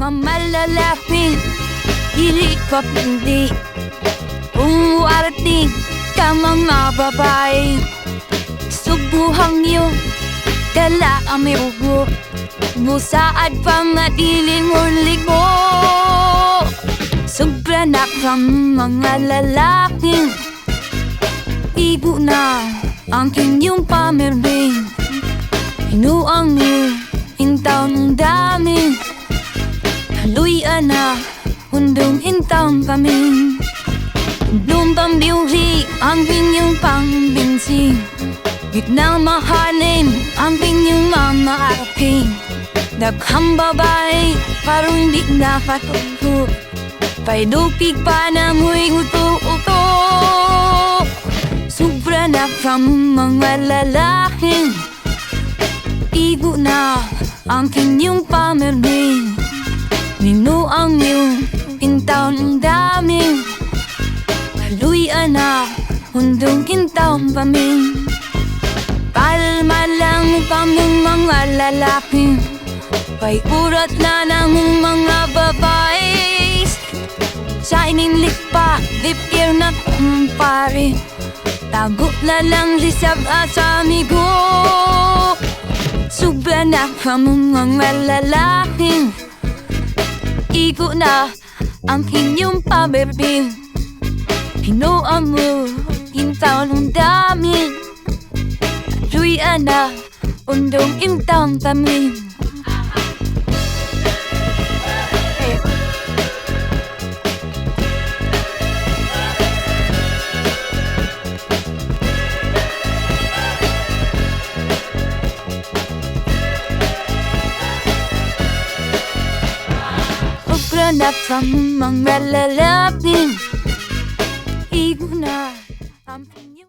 malalapit, hindi pa pindi. Umuarating ka mga babae, subuhang yun, dala ang may ugo, musaad pa madiling ulit mo. Sobra na kang mga lalaking ibo na ang kinyong pamerbing. Hinuang niyo, hintaw ng dami, haluyan na, hundong hintaw kami. Lumpang beauty ang pinyong pangbinsing, gitnang mahalin ang pinyong mamaaking. Daghang babae parang hindi nakatuto, paidupig pa na mo'y uto-uto. Sobra na from mga lalaking ibo na ang kinyong pamerbing. Ninuang yung pintaw ng dami, haluyan na, hundong kintaw kami. Palma lang kaming mga lalaki, kay urat na ng mga babae. Shining lip pa, lip ear na kumpare, tago na lang lisab sa amigo. Sobra na kaming mga lalaking igo na ang kinyong pamerbing. Hinuang mo, hintaw ng dami, haluyan na, undong hintaw kami. Sobra na kang mga lalaking ibo na ang pinyong